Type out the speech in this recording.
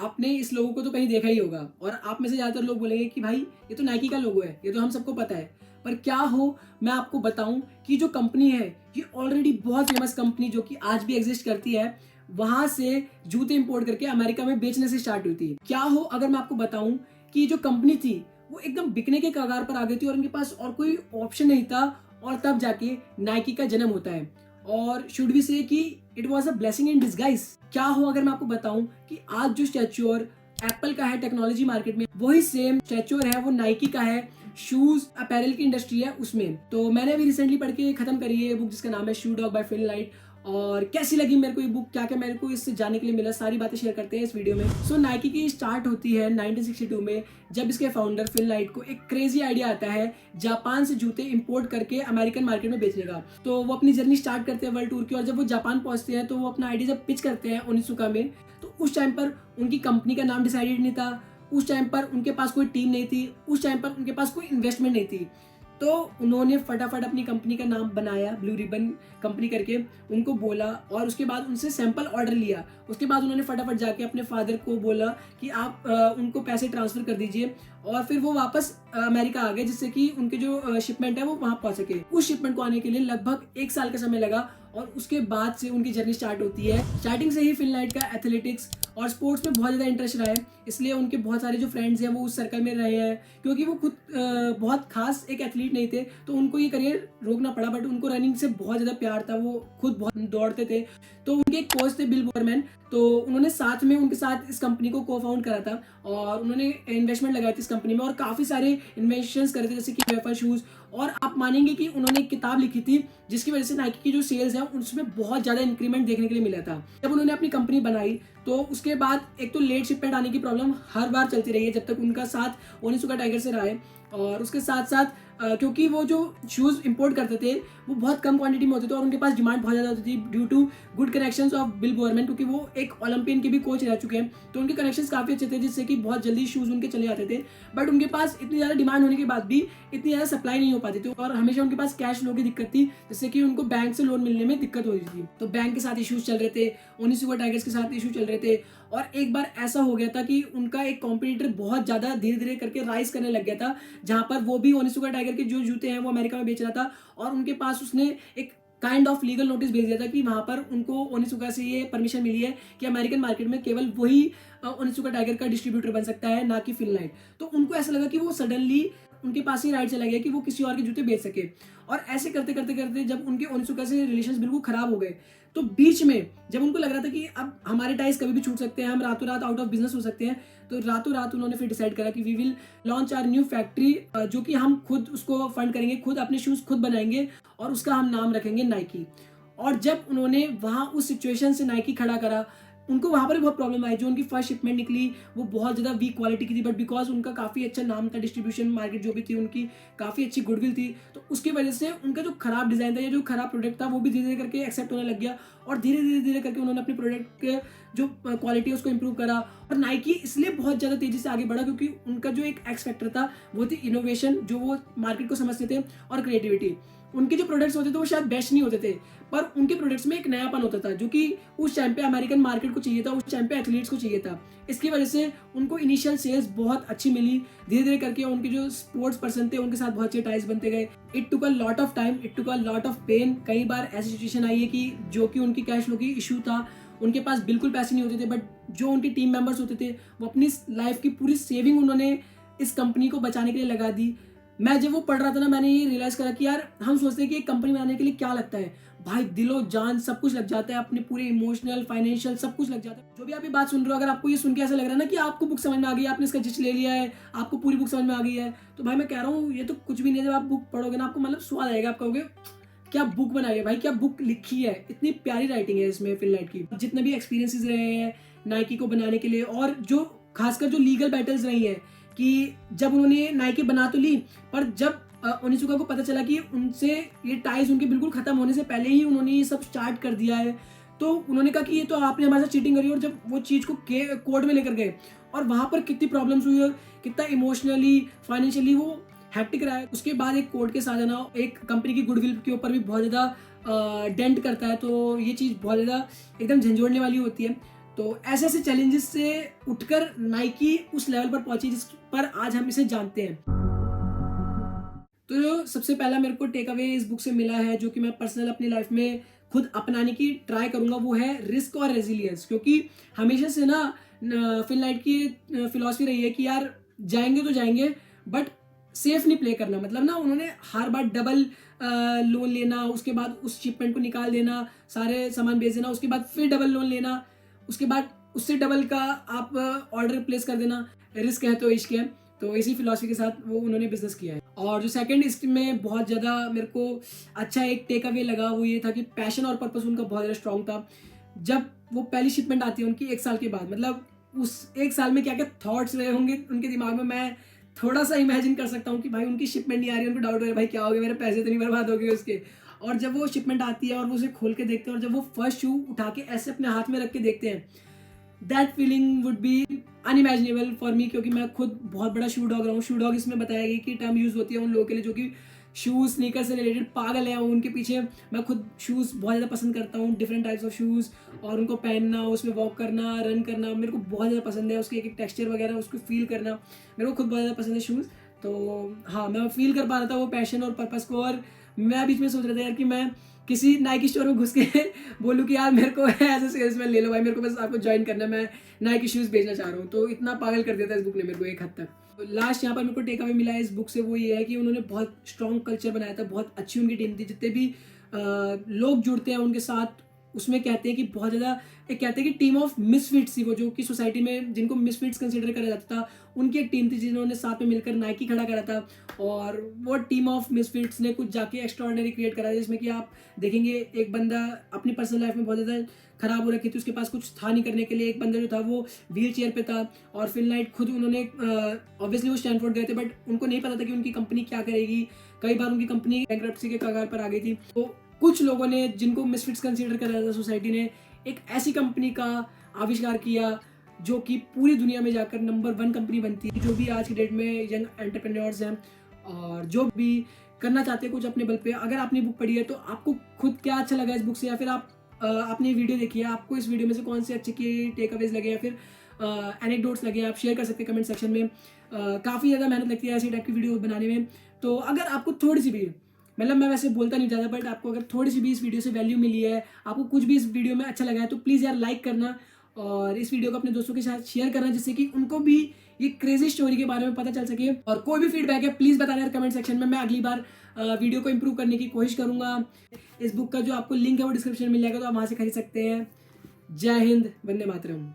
आपने इस लोगो को तो कहीं देखा ही होगा और आप में से ज़्यादातर लोग बोलेंगे कि भाई ये तो नाइकी का लोगो है, ये तो हम सबको पता है। पर क्या हो, मैं आपको बताऊं कि जो कंपनी है ये ऑलरेडी बहुत फेमस कंपनी जो कि आज भी एग्जिस्ट करती है, वहां से जूते इंपोर्ट करके अमेरिका में बेचने से स्टार्ट हुई थी। क्या हो अगर मैं आपको बताऊं कि जो कंपनी थी वो एकदम बिकने के कगार पर आ गई थी और उनके पास और कोई ऑप्शन नहीं था, और तब जाके नाइकी का जन्म होता है। और शुड वी से कि it was a blessing in disguise. क्या हो अगर मैं आपको बताऊं कि आज जो स्टैच्यूर एप्पल का है टेक्नोलॉजी मार्केट में, वही सेम स्टैच्यूर है वो नाइकी का है, शूज अपैरल की इंडस्ट्री है उसमें। तो मैंने अभी रिसेंटली पढ़ के खत्म करी है ये बुक जिसका नाम है शू डॉग बाय फिल नाइट। और कैसी लगी मेरे को ये बुक, क्या क्या मेरे को इससे जानने के लिए मिला, सारी बातें शेयर करते हैं इस वीडियो में। सो नाइकी की स्टार्ट होती है 1962 में, जब इसके फाउंडर फिल नाइट को एक क्रेजी आइडिया आता है जापान से जूते इंपोर्ट करके अमेरिकन मार्केट में बेचने का। तो वो अपनी जर्नी स्टार्ट करते हैं वर्ल्ड टूर की, और जब वो जापान पहुंचते हैं तो वो अपना आइडिया जब पिच करते हैं ओनिसुका में, तो उस टाइम पर उनकी कंपनी का नाम डिसाइडेड नहीं था, उस टाइम पर उनके पास कोई टीम नहीं थी, उस टाइम पर उनके पास कोई इन्वेस्टमेंट नहीं थी। तो उन्होंने फटाफट अपनी कंपनी का नाम बनाया ब्लू रिबन कंपनी करके, उनको बोला और उसके बाद उनसे सैंपल ऑर्डर लिया। उसके बाद उन्होंने फटाफट जाके अपने फादर को बोला कि आप उनको पैसे ट्रांसफर कर दीजिए, और फिर वो वापस अमेरिका आ गए जिससे कि उनके जो शिपमेंट है वो वहां पहुंच सके। उस शिपमेंट को आने के लिए लगभग 1 साल का समय लगा, और उसके बाद से उनकी जर्नी स्टार्ट होती है। स्टार्टिंग से ही फिल नाइट का एथलेटिक्स और स्पोर्ट्स में बहुत ज़्यादा इंटरेस्ट रहा है, इसलिए उनके बहुत सारे जो फ्रेंड्स हैं वो उस सर्कल में रहे हैं। क्योंकि वो खुद बहुत खास एक एथलीट नहीं थे तो उनको ये करियर रोकना पड़ा, बट उनको रनिंग से बहुत ज़्यादा प्यार था, वो खुद बहुत दौड़ते थे। तो उनके एक कोच थे बिल बोरमैन, तो उन्होंने साथ में उनके साथ इस कंपनी को को फाउंड करा था और उन्होंने इन्वेस्टमेंट लगाई थी इस कंपनी में और काफ़ी सारे इन्वेंशंस करे थे, जैसे कि वेफर शूज़। और आप मानेंगे कि उन्होंने एक किताब लिखी थी जिसकी वजह से नाइकी की जो सेल्स है उसमें बहुत ज़्यादा इंक्रीमेंट देखने के लिए मिला था। जब उन्होंने अपनी कंपनी बनाई तो उसके बाद एक तो लेट शिपमेंट आने की प्रॉब्लम हर बार चलती रही है जब तक उनका साथ ओनिसुका टाइगर से रहा है। और उसके साथ साथ क्योंकि वो जो शूज़ इंपोर्ट करते थे वो बहुत कम क्वांटिटी में होते थे और उनके पास डिमांड बहुत ज़्यादा होती थी due to good connections of Bill Bowerman, क्योंकि वो एक ओलंपियन के भी कोच रह चुके हैं। तो उनके कनेक्शंस काफ़ी अच्छे थे जिससे कि बहुत जल्दी शूज़ उनके चले जाते थे। बट उनके पास इतनी ज़्यादा डिमांड होने के बाद भी इतनी ज़्यादा सप्लाई नहीं हो पाती थी और हमेशा उनके पास कैश फ्लो की दिक्कत थी, जिससे कि उनको बैंक से लोन मिलने में दिक्कत होती थी। तो बैंक के साथ इशूज़ चल रहे थे, ओनिसुका टाइगर्स के साथ इशू चल रहे थे, और एक बार ऐसा हो गया था कि उनका एक कॉम्पिटिटर बहुत ज़्यादा धीरे धीरे करके राइज करने लग गया था, जहां पर वो भी ओनिसुका टाइगर के जो जूते हैं वो अमेरिका में बेच रहा था। और उनके पास उसने एक काइंड ऑफ लीगल नोटिस भेज दिया था कि वहां पर उनको ओनिसुका से ये परमिशन मिली है कि अमेरिकन मार्केट में केवल वही ओनिसुका टाइगर का डिस्ट्रीब्यूटर बन सकता है, ना कि फिल नाइट। तो उनको ऐसा लगा कि वो सडनली उनके पास ही राइट चला गया कि वो किसी और के जूते बेच सके। और ऐसे करते करते करते जब उनके ओनिसुका से रिलेशंस बिल्कुल खराब हो गए, तो बीच में जब उनको लग रहा था कि अब हमारे टाइज कभी भी छूट सकते हैं, हम रातों रात आउट ऑफ बिजनेस हो सकते हैं, तो रातों रात उन्होंने फिर डिसाइड करा कि we will launch our new factory, जो कि हम खुद उसको फंड करेंगे, खुद अपने शूज़ खुद बनाएंगे और उसका हम नाम रखेंगे नाइकी। और जब उन्होंने वहाँ उस सिचुएशन से नाइकी खड़ा करा, उनको वहाँ पर भी बहुत प्रॉब्लम आई। जो उनकी फर्स्ट शिपमेंट निकली वो बहुत ज़्यादा वीक क्वालिटी की थी, बट बिकॉज उनका काफ़ी अच्छा नाम था, डिस्ट्रीब्यूशन मार्केट जो भी थी उनकी काफ़ी अच्छी गुडविल थी, तो उसकी वजह से उनका जो खराब डिज़ाइन था या जो खराब प्रोडक्ट था वो भी धीरे धीरे करके एक्सेप्ट होने लग गया। और धीरे धीरे धीरे करके उन्होंने अपने प्रोडक्ट के जो क्वालिटी है उसको इंप्रूव करा। और नाइकी इसलिए बहुत ज़्यादा तेज़ी से आगे बढ़ा क्योंकि उनका जो एक एक्स फैक्टर था वो थी इनोवेशन, जो वो मार्केट को समझते थे, और क्रिएटिविटी। उनके जो प्रोडक्ट्स होते थे वो शायद बेस्ट नहीं होते थे, पर उनके प्रोडक्ट्स में एक नयापन होता था जो कि उस टाइम पे अमेरिकन मार्केट को चाहिए था, उस टाइम पे एथलीट्स को चाहिए था। इसकी वजह से उनको इनिशियल सेल्स बहुत अच्छी मिली। धीरे धीरे करके उनके जो स्पोर्ट्स पर्सन थे उनके साथ बहुत अच्छे टाइज बनते गए। It took a lot of time, it took a lot of pain. कई बार ऐसी सिचुएशन आई है कि जो कि उनकी कैश फ्लो की इशू था, उनके पास बिल्कुल पैसे नहीं होते थे, बट जो उनके टीम मेंबर्स होते थे वो अपनी लाइफ की पूरी सेविंग उन्होंने इस कंपनी को बचाने के लिए लगा दी। मैं जब वो पढ़ रहा था ना, मैंने ये रियलाइज करा कि यार हम सोचते हैं कि एक कंपनी बनाने के लिए क्या लगता है, भाई दिलो जान सब कुछ लग जाता है, अपने पूरे इमोशनल फाइनेंशियल सब कुछ लग जाता है। जो भी आप ये बात सुन रहे हो, अगर आपको ये सुन के ऐसा लग रहा है ना कि आपको बुक समझ में आ गई है, आपने इसका जिस्ट ले लिया है, आपको पूरी बुक समझ में आ गई है, तो भाई मैं कह रहा हूँ ये तो कुछ भी नहीं है। जब आप बुक पढ़ोगे ना आपको मतलब स्वाद आएगा, आप कहोगे क्या बुक बनाई है भाई, क्या बुक लिखी है, इतनी प्यारी राइटिंग है इसमें फिल नाइट की। जितने भी एक्सपीरियंसेस रहे हैं नाइकी को बनाने के लिए, और जो खासकर जो लीगल बैटल्स रही है कि जब उन्होंने नाइकी बना तो ली, पर जब ओनिसुका को पता चला कि उनसे ये टाइज उनके बिल्कुल खत्म होने से पहले ही उन्होंने ये सब स्टार्ट कर दिया है, तो उन्होंने कहा कि ये तो आपने हमारे साथ चीटिंग करी। और जब वो चीज़ को कोर्ट में लेकर गए और वहाँ पर कितनी प्रॉब्लम्स हुई और कितना इमोशनली फाइनेंशियली वो हैप्टिक रहा है, उसके बाद एक कोर्ट के साथ जाना एक कंपनी की गुडविल के ऊपर भी बहुत ज़्यादा डेंट करता है। तो ये चीज़ बहुत ज़्यादा एकदम झंझोड़ने वाली होती है। तो ऐसे ऐसे चैलेंजेस से उठकर नाइकी उस लेवल पर पहुंची जिस पर आज हम इसे जानते हैं। तो जो सबसे पहला मेरे को टेक अवे इस बुक से मिला है, जो कि मैं पर्सनल अपनी लाइफ में खुद अपनाने की ट्राई करूंगा, वो है रिस्क और रेजिलियंस। क्योंकि हमेशा से ना फिनलाइट की फिलॉसफी रही है कि यार जाएंगे तो जाएंगे, बट सेफ नहीं प्ले करना। मतलब ना उन्होंने हर बार डबल लोन लेना, उसके बाद उस शिपमेंट को निकाल देना, सारे सामान बेच देना, उसके बाद फिर डबल लोन लेना, उसके बाद उससे डबल का आप ऑर्डर प्लेस कर देना। रिस्क है तो इश्क है। तो इसी फिलॉसफी के साथ वो उन्होंने बिजनेस किया है। और जो सेकंड इसमें में बहुत ज़्यादा मेरे को अच्छा एक टेक अवे लगा, वो ये था कि पैशन और पर्पस उनका बहुत ज़्यादा स्ट्रॉन्ग था। जब वो पहली शिपमेंट आती है उनकी 1 साल के बाद, मतलब उस 1 साल में क्या क्या थॉट्स रहे होंगे उनके दिमाग में, मैं थोड़ा सा इमेजिन कर सकता हूँ कि भाई उनकी शिपमेंट नहीं आ रही है, उनको डाउट हो रहा है भाई क्या हो गया, मेरे पैसे तो नहीं बर्बाद हो गए उसके। और जब वो शिपमेंट आती है और वो उसे खोल के देखते हैं, और जब वो फर्स्ट शू उठा के ऐसे अपने हाथ में रख के देखते हैं, that feeling would be unimaginable for me. क्योंकि मैं खुद बहुत बड़ा शू डॉग रहा हूँ। शू डॉग इसमें बताया गया कि टर्म यूज़ होती है उन लोगों के लिए जो कि शूज़ स्नीकर से रिलेटेड पागल है। उनके पीछे मैं खुद शूज़ बहुत ज़्यादा पसंद करता हूँ, डिफरेंट टाइप्स ऑफ शूज़, और उनको पहनना, उसमें वॉक करना, रन करना मेरे को बहुत ज़्यादा पसंद है। उसके एक एक टेक्सचर वगैरह उसको फील करना मेरे को खुद बहुत ज़्यादा पसंद है शूज़। तो हाँ, मैं फील कर पा रहा था वो पैशन और पर्पस को। और मैं बीच में सोच रहा था यार कि मैं किसी नाइकी स्टोर में घुस के बोलूँ कि यार मेरे को एज ए सेल्समैन ले लो भाई, मेरे को बस आपको ज्वाइन करना है, मैं नाइकी शूज़ बेचना चाह रहा हूँ। तो इतना पागल कर दिया था इस बुक ने मेरे को एक हद तक। तो लास्ट यहाँ पर मेरे को टेक अवे मिला है इस बुक से, वो ये है कि उन्होंने बहुत स्ट्रॉन्ग कल्चर बनाया था। बहुत अच्छी उनकी टीम थी। जितने भी लोग जुड़ते हैं उनके साथ, उसमें कहते हैं कि बहुत ज़्यादा एक कहते हैं कि टीम ऑफ मिसफिट्स थी वो, जो कि सोसाइटी में जिनको मिसफिट्स कंसिडर करा जाता था, उनकी एक टीम थी जिन्होंने साथ में मिलकर नाइकी खड़ा करा था। और वो टीम ऑफ मिसफिट्स ने कुछ जाके एक्स्ट्राऑर्डिनरी क्रिएट करा, जिसमें कि आप देखेंगे एक बंदा अपनी पर्सनल लाइफ में बहुत ज़्यादा खराब हो रखी थी, उसके पास कुछ था नहीं करने के लिए। एक बंदा जो था वो व्हील चेयर पे था, और फिनलाइट खुद उन्होंने ऑब्वियसली वो स्टैनफोर्ड गए थे, बट उनको नहीं पता था कि उनकी कंपनी क्या करेगी। कई बार उनकी कंपनी बैंकरप्सी के कगार पर आ गई थी। तो कुछ लोगों ने, जिनको मिसफिट्स कंसीडर करा था सोसाइटी ने, एक ऐसी कंपनी का आविष्कार किया जो कि पूरी दुनिया में जाकर नंबर 1 कंपनी बनती है। जो भी आज की डेट में यंग एंटरप्रेन्योर्स हैं और जो भी करना चाहते हैं कुछ अपने बल पे, अगर आपने बुक पढ़ी है तो आपको खुद क्या अच्छा लगा इस बुक से, या फिर आपने वीडियो देखी है, आपको इस वीडियो में से कौन से अच्छे के टेक अवेज लगे या फिर एनेक्डोट्स लगे, आप शेयर कर सकते हैं कमेंट सेक्शन में। काफ़ी ज़्यादा मेहनत लगती है ऐसी टाइप की वीडियो बनाने में। तो अगर आपको थोड़ी सी भी, मतलब मैं वैसे बोलता नहीं ज़्यादा, बट आपको अगर थोड़ी सी भी इस वीडियो से वैल्यू मिली है, आपको कुछ भी इस वीडियो में अच्छा लगा है, तो प्लीज़ यार लाइक करना और इस वीडियो को अपने दोस्तों के साथ शेयर करना, जिससे कि उनको भी ये क्रेजी स्टोरी के बारे में पता चल सके। और कोई भी फीडबैक है प्लीज़ बताना यार कमेंट सेक्शन में। मैं अगली बार वीडियो को इंप्रूव करने की कोशिश करूँगा। इस बुक का जो आपको लिंक है वो डिस्क्रिप्शन में मिल जाएगा, तो आप वहाँ से खरीद सकते हैं। जय हिंद, वंदे मातरम।